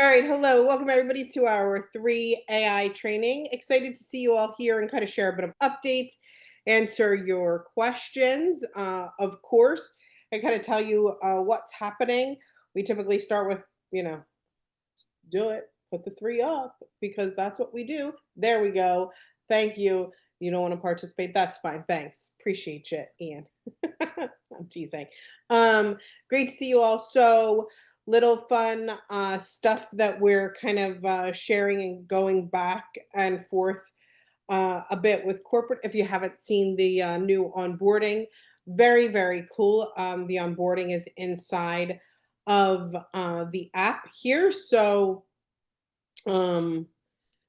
All right, hello. Welcome everybody to our 3 AI training. Excited to see you all here and kind of share a bit of updates, answer your questions, of course, and kind of tell you what's happening. We typically start with, you know, do it, put the 3 up because that's what we do. There we go. Thank you. You don't want to participate? That's fine. Thanks. Appreciate you. And I'm teasing. Great to see you all. So, little fun stuff that we're kind of sharing and going back and forth a bit with corporate. If you haven't seen the new onboarding, very, very cool. The onboarding is inside of the app here. So, um,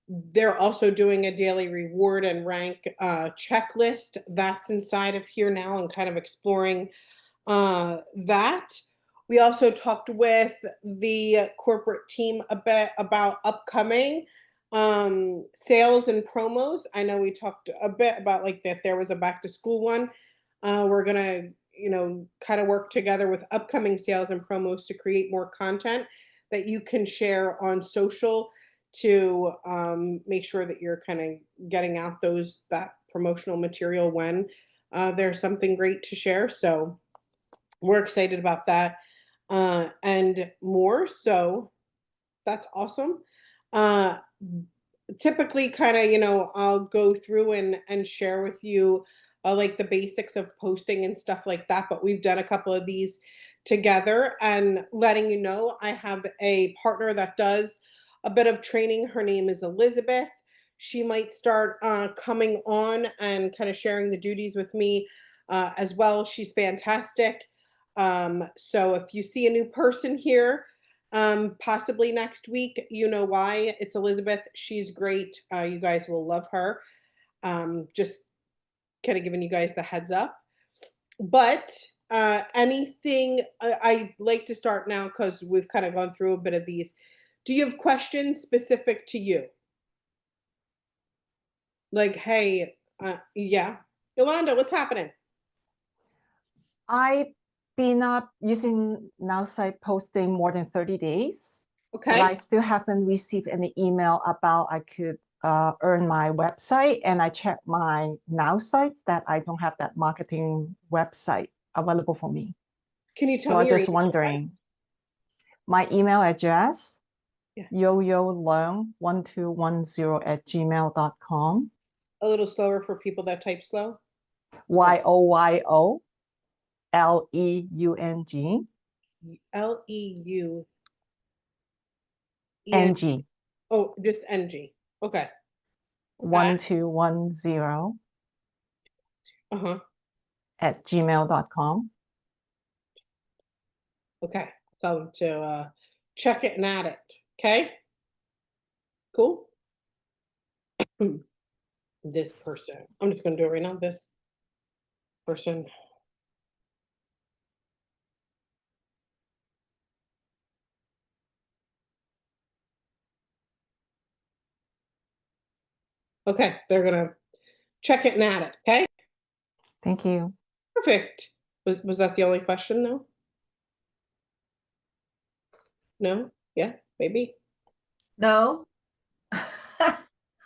they're also doing a daily reward and rank checklist that's inside of here now and kind of exploring that. We also talked with the corporate team a bit about upcoming sales and promos. I know we talked a bit about like that there was a back to school one. We're gonna, kind of work together with upcoming sales and promos to create more content that you can share on social to make sure that you're kind of getting out that promotional material when there's something great to share. So we're excited about that and more. So that's awesome. Uh, Typically, kind of, I'll go through and share with you like the basics of posting and stuff like that. But we've done a couple of these together and letting you know I have a partner that does a bit of training. Her name is Elizabeth. She might start coming on and kind of sharing the duties with me as well. She's fantastic. So if you see a new person here, possibly next week, you know why. It's Elizabeth. She's great. You guys will love her. Just kind of giving you guys the heads up. But anything, I like to start now because we've kind of gone through a bit of these. Do you have questions specific to you? Like, hey, yeah, Yolanda, what's happening? I've been up using NowSite posting more than 30 days, but Okay. I still haven't received any email about I could earn my website. And I checked my NowSites that I don't have that marketing website available for me. Can you tell So me I'm your just email address? wondering, my email address, Yeah. yoyoleung1210@gmail.com. A little slower for people that type slow. YOYOLEUNG Leung. NG Oh, just NG. Okay. At 1210 uh-huh. at gmail.com. Okay. Tell them to check it and add it. Okay. Cool. This person. I'm just gonna do it right now. This person. Okay, they're gonna check it and add it. Okay. Thank you. Perfect. Was that the only question though? No? Yeah, maybe. No.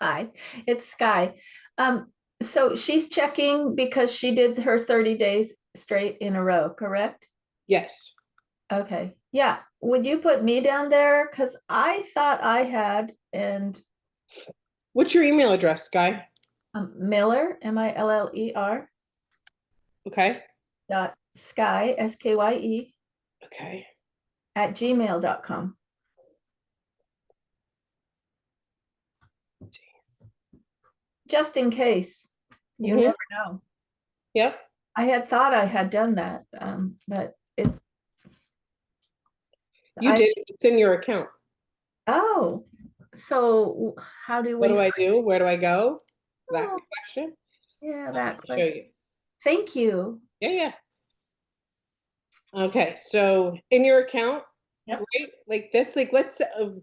Hi, it's Sky. So she's checking because she did her 30 days straight in a row, correct? Yes. Okay. Yeah. Would you put me down there? Because I thought I had, and What's your email address, Guy? Miller, Miller, Okay. dot Skye, Skye, Okay. at gmail.com. Just in case. You Mhm. never know. Yep. I had thought I had done that, but it's You did. It's in your account. oh, so how do What we do I do? Where do I go? That oh, question. yeah, Let that me show question. you. Thank you. Yeah, yeah. Okay, so in your account, Yep. right? Like this, like let's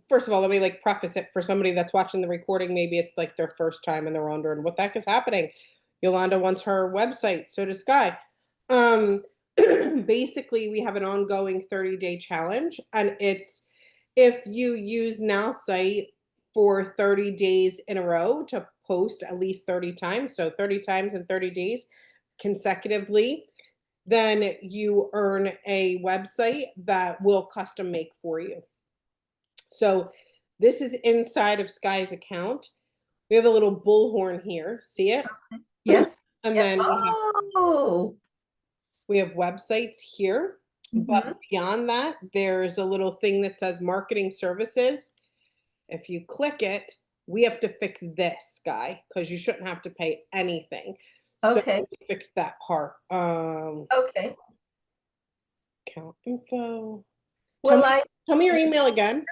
first of all, let me like preface it for somebody that's watching the recording. Maybe it's like their first time and they're wondering what the heck is happening. Yolanda wants her website, so does Sky. Um, basically, we have an ongoing 30-day challenge, and it's if you use Now Site for 30 days in a row to post at least 30 times, so 30 times in 30 days consecutively, then you earn a website that will custom make for you. So this is inside of Sky's account. We have a little bullhorn here. See it? Yes. And Yeah. then Oh. we have websites here. But Mhm. beyond that, there's a little thing that says marketing services. If you click it, we have to fix this guy because you shouldn't have to pay anything. So Okay. we fix that part. Okay. Account info. Tell Will me, I, tell me your email again.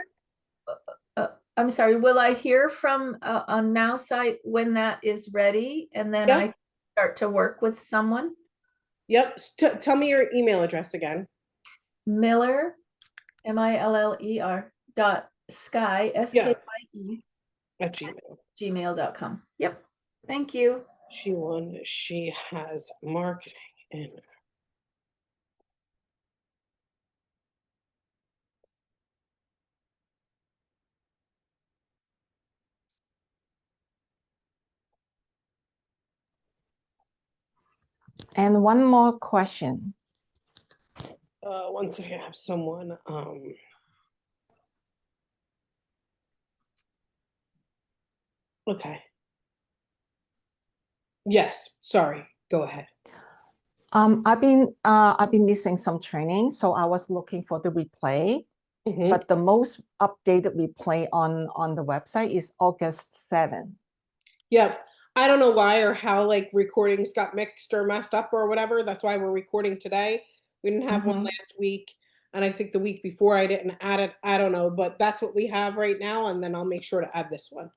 I'm sorry, will I hear from on Now Site when that is ready and then Yeah. I start to work with someone? Yep. Tell me your email address again. Miller, Miller dot Sky, Yeah. SKYE, At Gmail. gmail.com. Yep. Thank you. She has marketing in. And one more question. Once I have someone, okay. Yes, sorry. Go ahead. I've been missing some training, so I was looking for the replay. Mhm. But the most updated replay on the website is August 7th. Yep. I don't know why or how like recordings got mixed or messed up or whatever. That's why we're recording today. We didn't have one last week, and I think the week before I didn't add it. I don't know, but that's what we have right now, and then I'll make sure to add this one.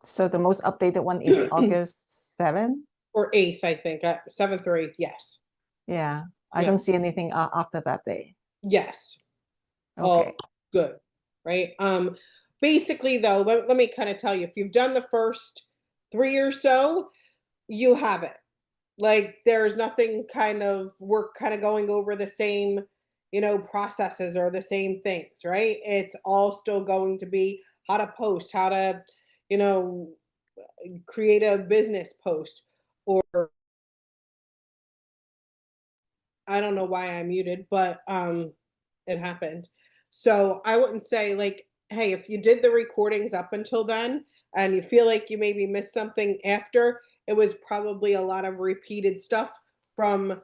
So the most updated one is August 7th. Or 8th, I think. 7th or 8th, yes. Yeah, I Yeah. don't see anything after that day. Yes. All Okay. good. Right. Basically though, let me kind of tell you, if you've done the first 3 or so, you have it. Like there's nothing kind of we're kind of going over the same, processes or the same things, right? It's all still going to be how to post, how to, you know, create a business post, or I don't know why I muted, but it happened. So I wouldn't say like, hey, if you did the recordings up until then and you feel like you maybe missed something after, it was probably a lot of repeated stuff from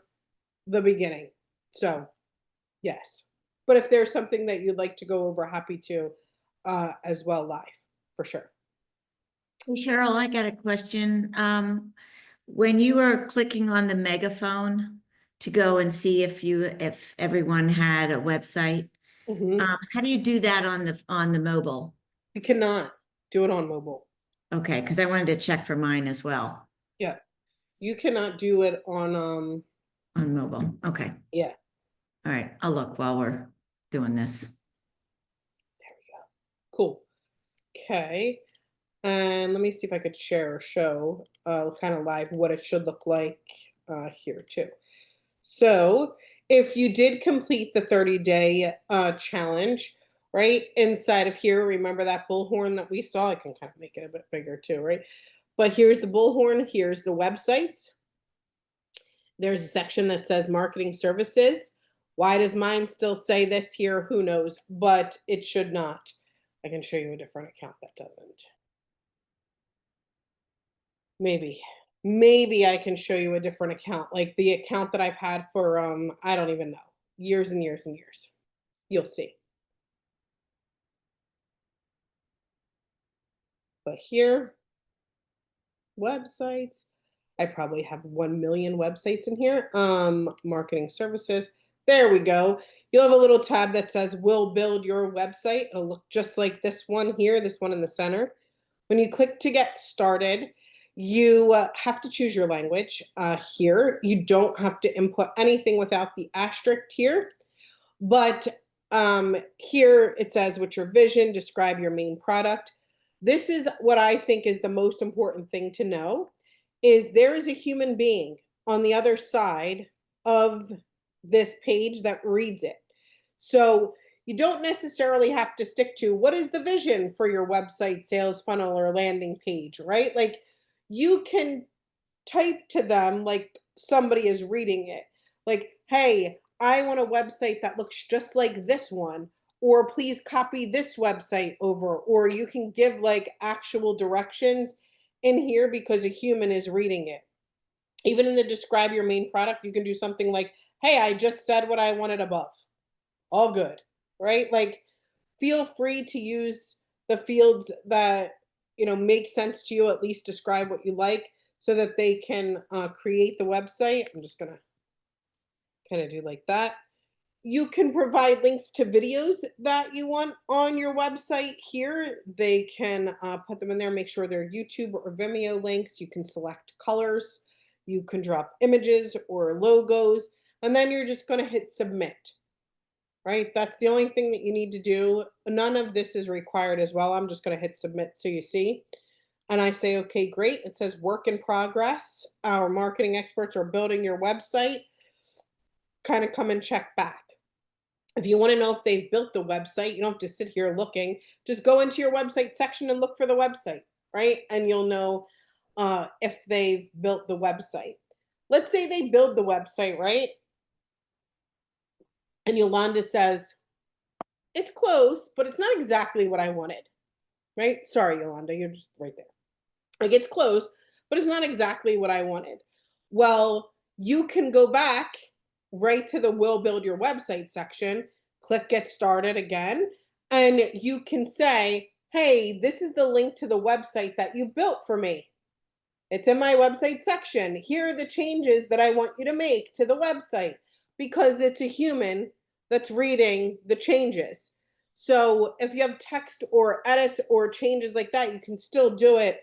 the beginning. So yes. But if there's something that you'd like to go over, happy to as well live for sure. Cheryl, I got a question. When you were clicking on the megaphone to go and see if everyone had a website, Mhm. how do you do that on the mobile? You cannot do it on mobile. Okay, because I wanted to check for mine as well Yeah. You cannot do it on mobile. Okay, yeah. all right. I'll look while we're doing this. There we go. Cool. Okay. And let me see if I could share or show kind of live what it should look like here too. So if you did complete the 30-day challenge, right, inside of here, remember that bullhorn that we saw? I can kind of make it a bit bigger too, right? But here's the bullhorn, here's the websites. There's a section that says marketing services. Why does mine still say this here? Who knows? But it should not. I can show you a different account that doesn't. Maybe. Maybe I can show you a different account, like the account that I've had for, I don't even know, years and years and years. You'll see. But here, websites, I probably have 1 million websites in here. Marketing services. There we go. You'll have a little tab that says "Will build your website." It'll look just like this one here, this one in the center. When you click to get started, you have to choose your language here. You don't have to input anything without the asterisk here. But here it says, what's your vision? Describe your main product. This is what I think is the most important thing to know, is there is a human being on the other side of this page that reads it. So You don't necessarily have to stick to what is the vision for your website, sales funnel, or landing page, right? Like you can type to them like somebody is reading it. Like, hey, I want a website that looks just like this one, or please copy this website over, or you can give like actual directions in here because a human is reading it. Even in the describe your main product, you can do something like, hey, I just said what I wanted above. All good, right? Like, feel free to use the fields that, make sense to you, at least describe what you like so that they can create the website. I'm just going to kind of do like that. You can provide links to videos that you want on your website here. They can put them in there, make sure they're YouTube or Vimeo links. You can select colors. You can drop images or logos, and then you're just going to hit submit, right? That's the only thing that you need to do. None of this is required as well. I'm just going to hit submit so you see. And I say, okay, great. It says work in progress. Our marketing experts are building your website. Kind of come and check back. If you want to know if they've built the website, you don't have to sit here looking. Just go into your website section and look for the website, right? And you'll know if they've built the website. Let's say they build the website, right? And Yolanda says, it's close, but it's not exactly what I wanted, right? Sorry, Yolanda, you're just right there. Like it's close, but it's not exactly what I wanted. Well, you can go back right to the Will Build Your Website section, click Get Started again, and you can say, hey, this is the link to the website that you built for me. It's in my website section. Here are the changes that I want you to make to the website because it's a human that's reading the changes. So if you have text or edits or changes like that, you can still do it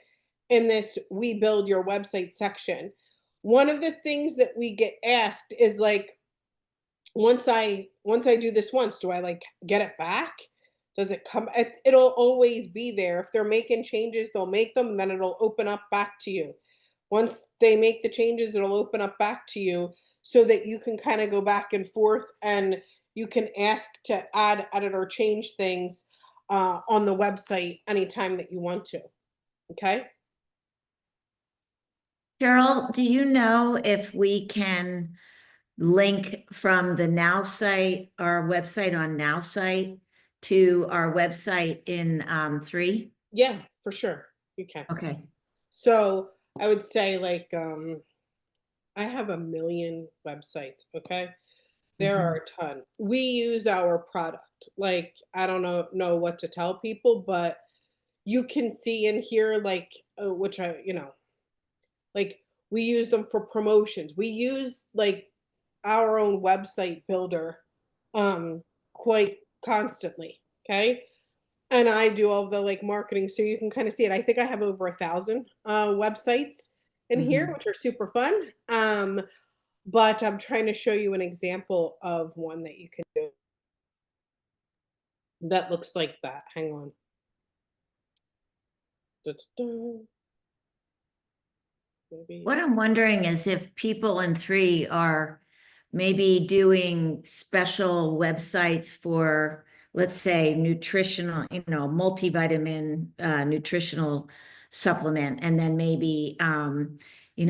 in this We Build Your Website section. One of the things that we get asked is like, once I do this once, do I like get it back? Does it come? It'll always be there. If they're making changes, they'll make them, and then it'll open up back to you. Once they make the changes, it'll open up back to you so that you can kind of go back and forth, and you can ask to add, edit, or change things on the website anytime that you want to. Okay. Cheryl, do you know if we can link from the Now site, our website on Now site, to our website in 3? Yeah, for sure. You can. Okay. So I would say like I have a million websites, okay? There are a ton. We use our product. Like I don't know what to tell people, but you can see in here like which like we use them for promotions. We use like our own website builder quite constantly, okay? And I do all the like marketing, so you can kind of see it. I think I have over 1,000 websites in here, which are super fun. But I'm trying to show you an example of one that you can do that looks like that. Hang on. Da-da-da. Maybe. What I'm wondering is if people in 3 are maybe doing special websites for, let's say, nutritional, multivitamin nutritional supplement, and then maybe,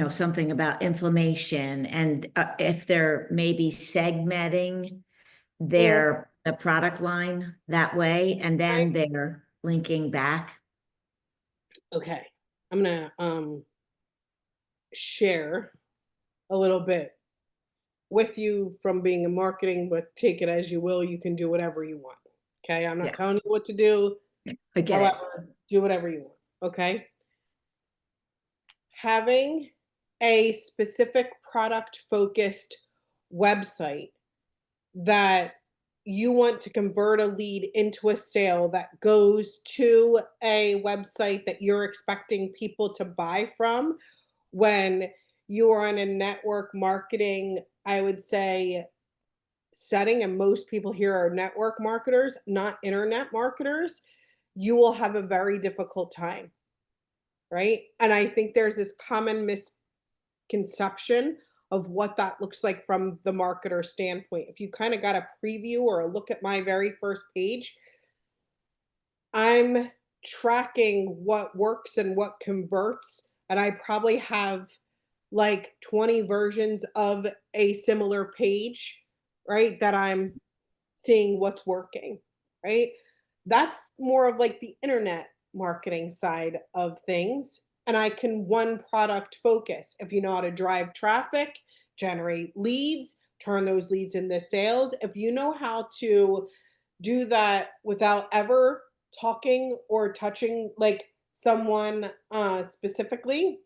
something about inflammation, and if they're maybe segmenting Mm, the product line that way, and then right. they're linking back. Okay. I'm gonna share a little bit with you from being in marketing, but take it as you will. You can do whatever you want. Okay. I'm not Yeah, telling you what to do. I get it. However, do whatever you want. Okay. Having a specific product focused website that you want to convert a lead into a sale that goes to a website that you're expecting people to buy from when you are in a network marketing, I would say, setting, and most people here are network marketers, not internet marketers, you will have a very difficult time, right? And I think there's this common misconception of what that looks like from the marketer standpoint. If you kind of got a preview or a look at my very first page, I'm tracking what works and what converts, and I probably have like 20 versions of a similar page, right? That I'm seeing what's working, right? That's more of like the internet marketing side of things. And I can one product focus. If you know how to drive traffic, generate leads, turn those leads into sales, if you know how to do that without ever talking or touching like someone specifically,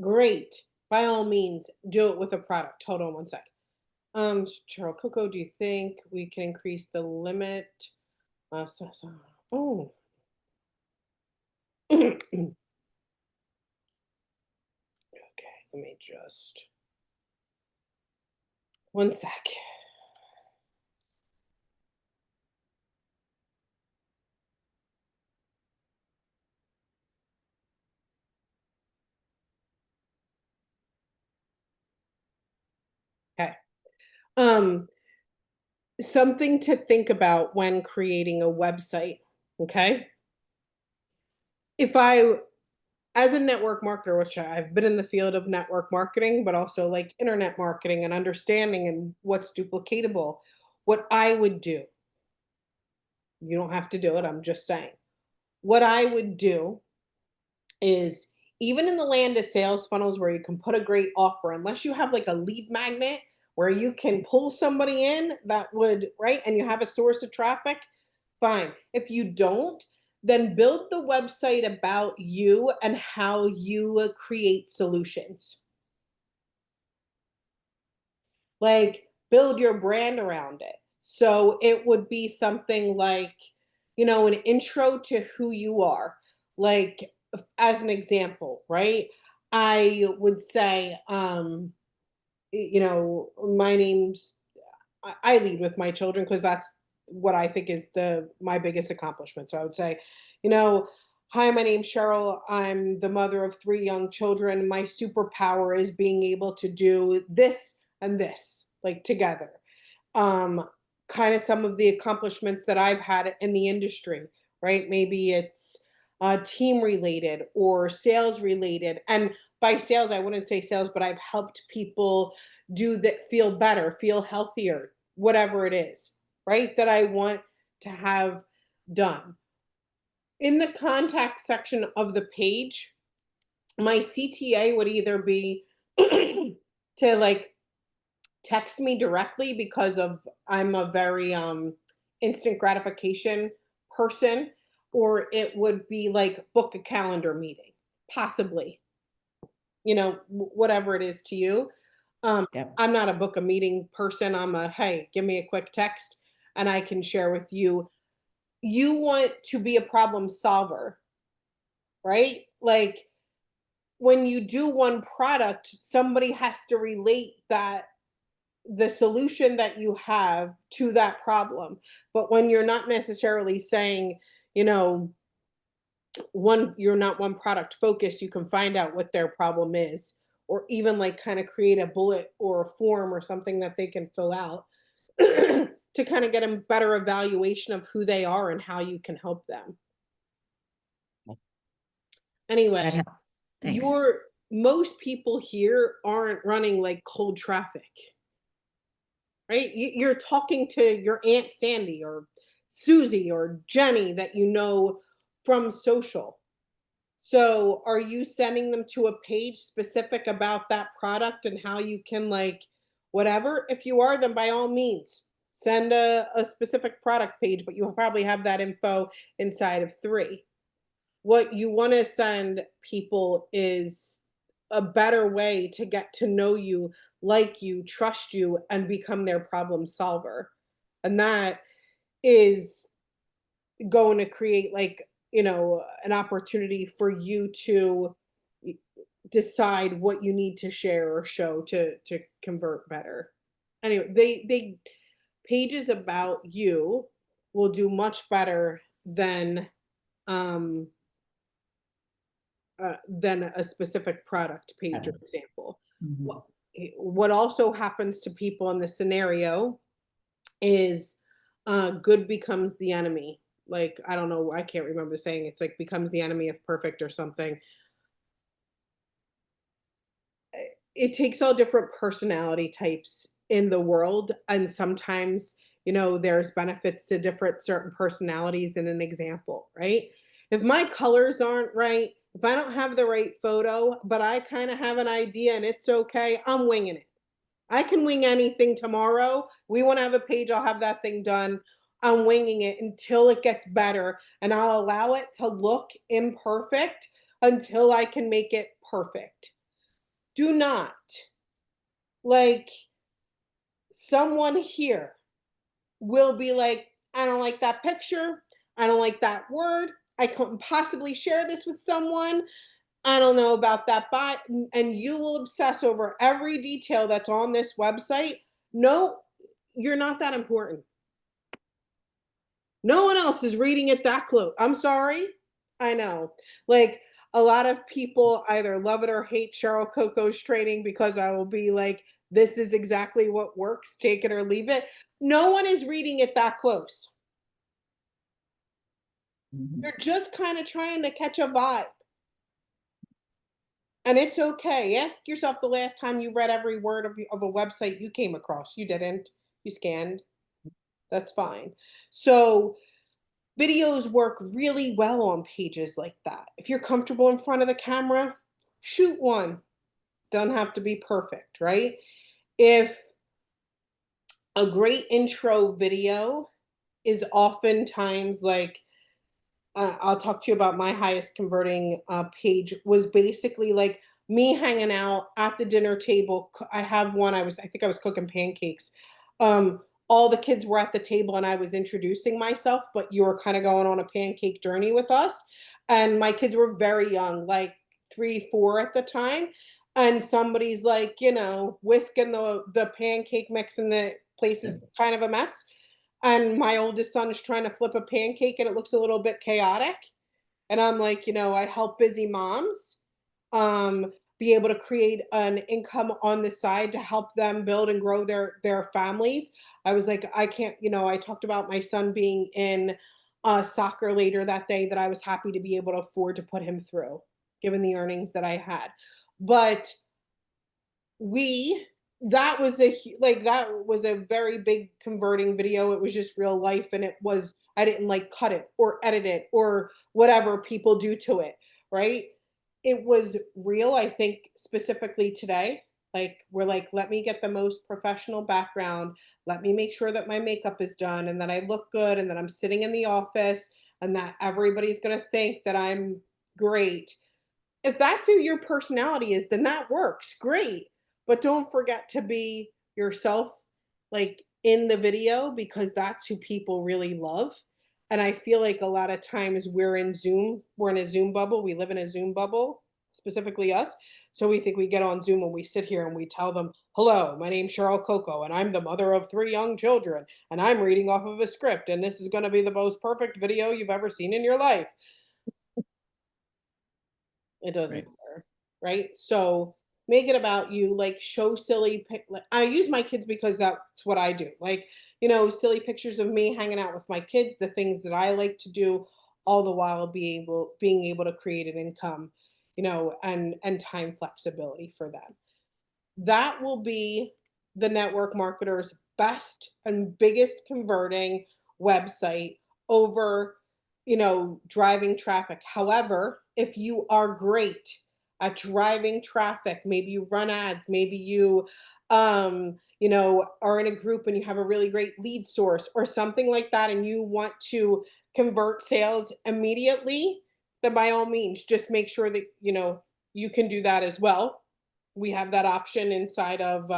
great. By all means, do it with a product. Hold on one sec. Cheryl Coco, do you think we can increase the limit? Oh. Okay, let me just one sec. Okay. Um, Something to think about when creating a website. Okay. If I, as a network marketer, which I've been in the field of network marketing, but also like internet marketing and understanding and what's duplicatable, what I would do, you don't have to do it, I'm just saying. What I would do is, even in the land of sales funnels where you can put a great offer, unless you have like a lead magnet where you can pull somebody in that would, right? And you have a source of traffic, fine. If you don't, then build the website about you and how you create solutions. Like, build your brand around it. So it would be something like, an intro to who you are. Like, as an example, right? I would say, my name's, I lead with my children because that's what I think is my biggest accomplishment. So I would say, you know, hi, my name's Cheryl. I'm the mother of 3 young children. My superpower is being able to do this and this, like, together. Um, Kind of some of the accomplishments that I've had in the industry, right? Maybe it's team related or sales related. And by sales, I wouldn't say sales, but I've helped people do that, feel better, feel healthier, whatever it is, right? That I want to have done. In the contact section of the page, my CTA would either be to like text me directly because of I'm a very instant gratification person, or it would be like book a calendar meeting, possibly, whatever it is to you. Yep. I'm not a book a meeting person. I'm a, hey, give me a quick text and I can share with you. You want to be a problem solver, right? Like, when you do one product, somebody has to relate that the solution that you have to that problem. But when you're not necessarily saying, you know, you're not one product focused, you can find out what their problem is, or even like kind of create a bullet or a form or something that they can fill out to kind of get a better evaluation of who they are and how you can help them. That Anyway, helps. Thanks. most people here aren't running like cold traffic, right? You're talking to your Aunt Sandy or Susie or Jenny that you know from social. So are you sending them to a page specific about that product and how you can, like, whatever? If you are, then by all means, send a specific product page, but you'll probably have that info inside of 3. What you want to send people is a better way to get to know you, like you, trust you, and become their problem solver. And that is going to create, like, an opportunity for you to decide what you need to share or show to convert better. Anyway, they pages about you will do much better um than a specific product page or example. Mhm. what also happens to people in this scenario is good becomes the enemy. Like, I don't know, I can't remember the saying. It's like becomes the enemy of perfect or something. It takes all different personality types in the world, and sometimes, there's benefits to different certain personalities in an example, right? If my colors aren't right, if I don't have the right photo, but I kind of have an idea and it's okay, I'm winging it. I can wing anything tomorrow. We want to have a page, I'll have that thing done. I'm winging it until it gets better, and I'll allow it to look imperfect until I can make it perfect. Do not, like, someone here will be like, I don't like that picture. I don't like that word. I couldn't possibly share this with someone. I don't know about that bot. And you will obsess over every detail that's on this website. No, you're not that important. No one else is reading it that close. I'm sorry. I know. Like, a lot of people either love it or hate Cheryl Coco's training because I will be like, this is exactly what works, take it or leave it. No one is reading it that close. They're just kind of trying to catch a vibe. And it's okay. Ask yourself the last time you read every word of a website you came across. You didn't. You scanned. That's fine. So, videos work really well on pages like that. If you're comfortable in front of the camera, shoot one. Doesn't have to be perfect, right? If a great intro video is oftentimes like, I'll talk to you about my highest converting page, was basically like me hanging out at the dinner table. I have one. I think I was cooking pancakes. All the kids were at the table and I was introducing myself, but you were kind of going on a pancake journey with us. And my kids were very young, like 3, 4 at the time. And somebody's like, whisking the pancake mix and the place is kind of a mess, and my oldest son is trying to flip a pancake and it looks a little bit chaotic. And I'm like, I help busy moms be able to create an income on the side to help them build and grow their families. I was like, I can't, I talked about my son being in soccer later that day, that I was happy to be able to afford to put him through, given the earnings that I had. But we that was a very big converting video. It was just real life, and I didn't like cut it or edit it or whatever people do to it, right? It was real. I think specifically today, like, we're like, let me get the most professional background, let me make sure that my makeup is done and that I look good and that I'm sitting in the office and that everybody's going to think that I'm great. If that's who your personality is, then that works great. But don't forget to be yourself, like, in the video, because that's who people really love. And I feel like a lot of times we're in a Zoom bubble. We live in a Zoom bubble, specifically us. So we think we get on Zoom and we sit here and we tell them, hello, my name's Cheryl Coco, and I'm the mother of 3 young children, and I'm reading off of a script, and this is going to be the most perfect video you've ever seen in your life. It doesn't Right. matter, right? So make it about you. Like, show I use my kids because that's what I do. Like, silly pictures of me hanging out with my kids, the things that I like to do, all the while being able to create an income, and time flexibility for them. That will be the network marketer's best and biggest converting website over, driving traffic. However, if you are great at driving traffic, maybe you run ads, maybe you, are in a group and you have a really great lead source or something like that, and you want to convert sales immediately, then by all means, just make sure that, you can do that as well. We have that option inside of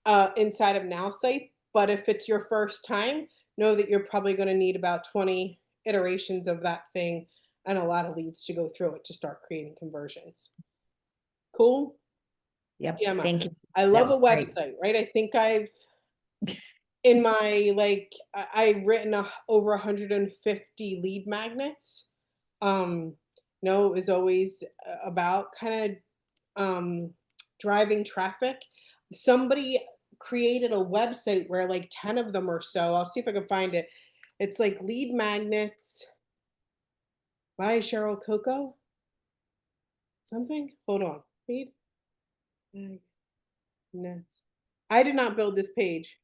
NowSite. But if it's your first time, know that you're probably going to need about 20 iterations of that thing and a lot of leads to go through it to start creating conversions. Cool? Yep. Yeah, Thank you. I That love a was great. website, right? I think in my, I've written over 150 lead magnets. It was always about kind of driving traffic. Somebody created a website where like 10 of them or so. I'll see if I can find it. It's like lead magnets by Cheryl Coco. Something. Hold on. Lead magnets. I did not build this page.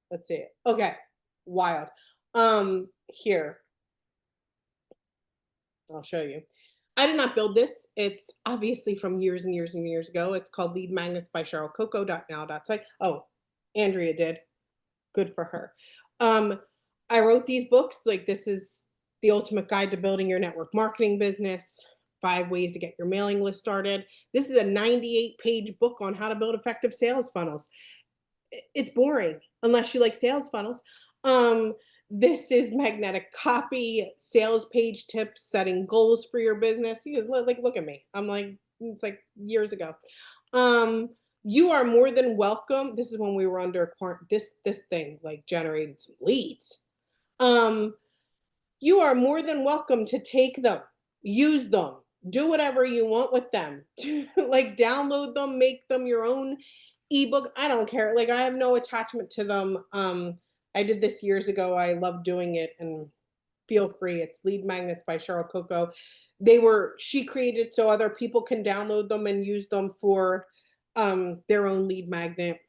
Let's see it. Okay. Wild. Here. I'll show you. I did not build this. It's obviously from years and years and years ago. It's called Lead Magnets by Cheryl Coco. Now.site. Oh, Andrea did. Good for her. I wrote these books. Like, this is the ultimate guide to building your network marketing business, 5 ways to get your mailing list started. This is a 98-page book on how to build effective sales funnels. It's boring unless you like sales funnels. This is magnetic copy, sales page tips, setting goals for your business. You like, look at me. I'm like, it's like years ago. You are more than welcome. This is when we were under this thing like generated some leads. You are more than welcome to take them, use them, do whatever you want with them. Like, download them, make them your own ebook. I don't care. Like, I have no attachment to them. I did this years ago. I love doing it, and feel free. It's Lead Magnets by Cheryl Coco. She created so other people can download them and use them for their own lead magnet.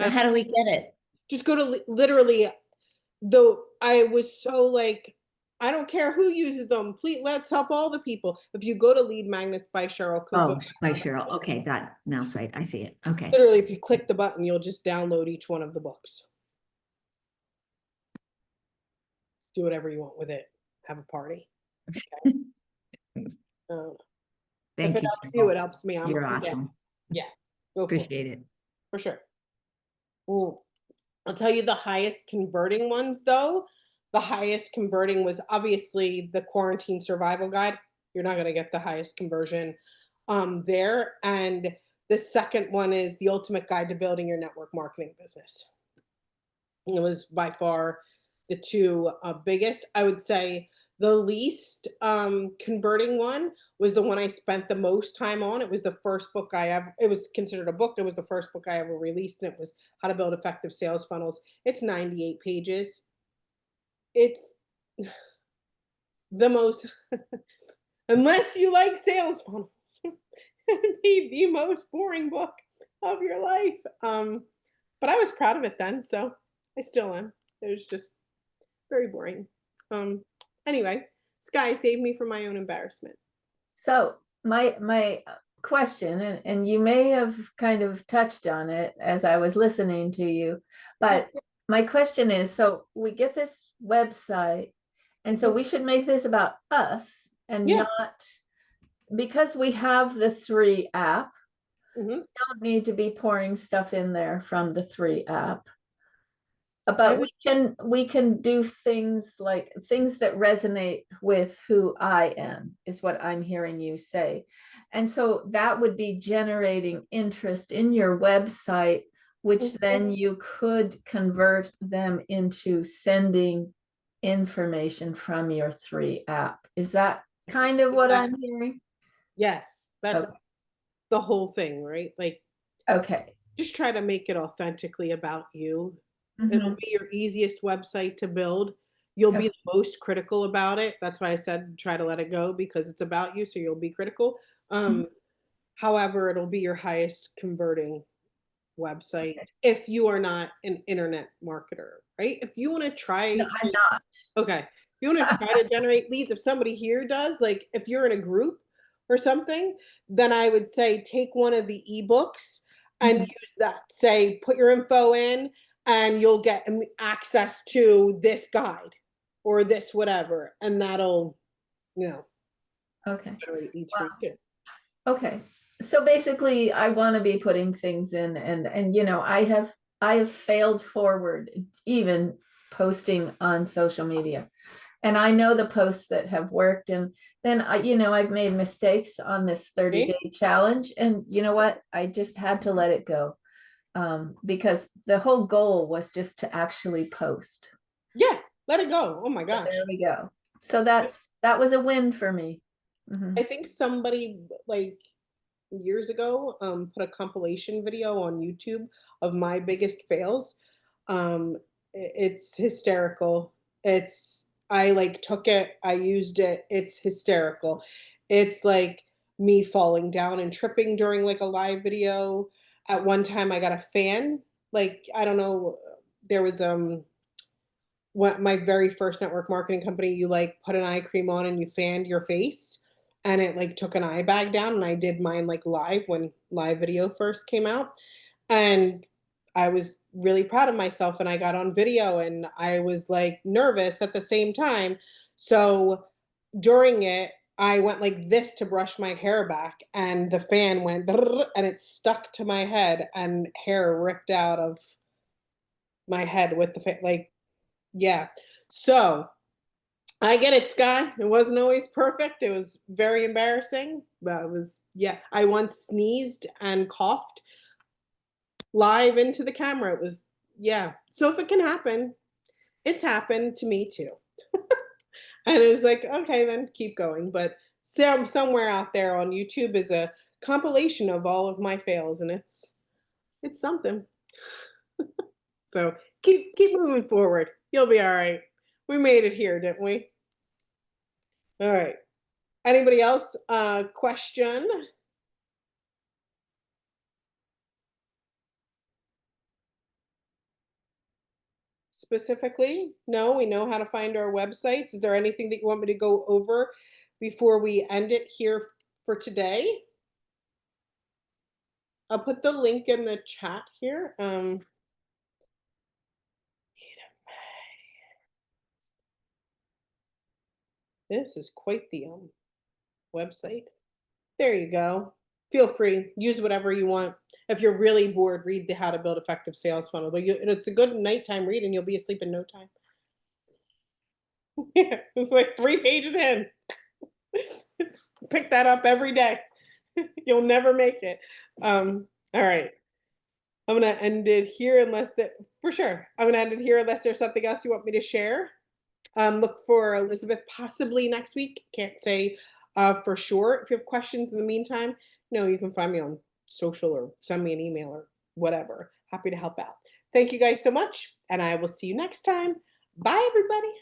How do we get it? Just go to literally, though I was so like, I don't care who uses them. Please, let's help all the people. If you go to Lead Magnets by Cheryl Coco. Oh, by Cheryl. Okay, that now site. I see it. Okay. Literally, if you click the button, you'll just download each one of the books. Do whatever you want with it. Have a party. Okay. Thank if it you. helps you, it helps me. You're awesome. Yeah, go for Appreciate it. For sure. Ooh. I'll tell you the highest converting ones, though. The highest converting was obviously the Quarantine Survival Guide. You're not going to get the highest conversion there. And the second one is the Ultimate Guide to Building Your Network Marketing Business. It was by far the 2 biggest. I would say the least converting one was the one I spent the most time on. It was the first book it was considered a book. It was the first book I ever released, and it was How to Build Effective Sales Funnels. It's 98 pages. It's the most, unless you like sales funnels, it'd be the most boring book of your life. But I was proud of it then, so I still am. It was just very boring. Anyway, Sky saved me from my own embarrassment. So my question, and you may have kind of touched on it as I was listening to you, but my question is, so we get this website, and so we should make this about us and not, because we have the 3 app, we don't need to be pouring stuff in there from the 3 app. But we can do things like things that resonate with who I am, is what I'm hearing you say. And so that would be generating interest in your website, which then you could convert them into sending information from your 3 app. Is that kind of what I'm hearing? Yes, that's the whole thing, right? Like, okay, just try to make it authentically about you. It'll be your easiest website to build. You'll be the most critical about it. That's why I said try to let it go, because it's about you, so you'll be critical. However, it'll be your highest converting website if you are not an internet marketer, right? If you want to try, no, I'm not. Okay. If you want to try to generate leads, if somebody here does, like if you're in a group or something, then I would say take one of the ebooks and use that. Say, put your info in and you'll get access to this guide or this whatever. And that'll, generate leads for you too. Okay. So basically I want to be putting things in, and I have failed forward even posting on social media. And I know the posts that have worked, and then I've made mistakes on this 30-day challenge, and you know what? I just had to let it go. Because the whole goal was just to actually post. Yeah, let it go. Oh my gosh. There we go. So that was a win for me. Mhm. I think somebody like years ago put a compilation video on YouTube of my biggest fails. It's hysterical. I like took it, I used it. It's hysterical. It's like me falling down and tripping during like a live video. At one time I got a fan. Like I don't know, there was what my very first network marketing company, you like put an eye cream on and you fanned your face and it like took an eye bag down. And I did mine like live when live video first came out. And I was really proud of myself and I got on video and I was like nervous at the same time. So during it, I went like this to brush my hair back and the fan went brrr, and it stuck to my head and hair ripped out of my head with the fan. Like, yeah. So I get it, Sky. It wasn't always perfect. It was very embarrassing. But it was, yeah. I once sneezed and coughed live into the camera. It was, yeah. So if it can happen, it's happened to me too. And it was like, okay, then keep going. But somewhere out there on YouTube is a compilation of all of my fails, and it's something. So keep moving forward. You'll be all right. We made it here, didn't we? All right. Anybody else? Question? Specifically? No, we know how to find our websites. Is there anything that you want me to go over before we end it here for today? I'll put the link in the chat here. This is quite the website. There you go. Feel free, use whatever you want. If you're really bored, read the How to Build Effective Sales Funnel. But it's a good nighttime read, and you'll be asleep in no time. Yeah, it's like 3 pages in. Pick that up every day. You'll never make it. All right. I'm gonna end it here unless that for sure. I'm gonna end it here unless there's something else you want me to share. Look for Elizabeth possibly next week. Can't say for sure. If you have questions in the meantime, you can find me on social or send me an email or whatever. Happy to help out. Thank you guys so much, and I will see you next time. Bye, everybody.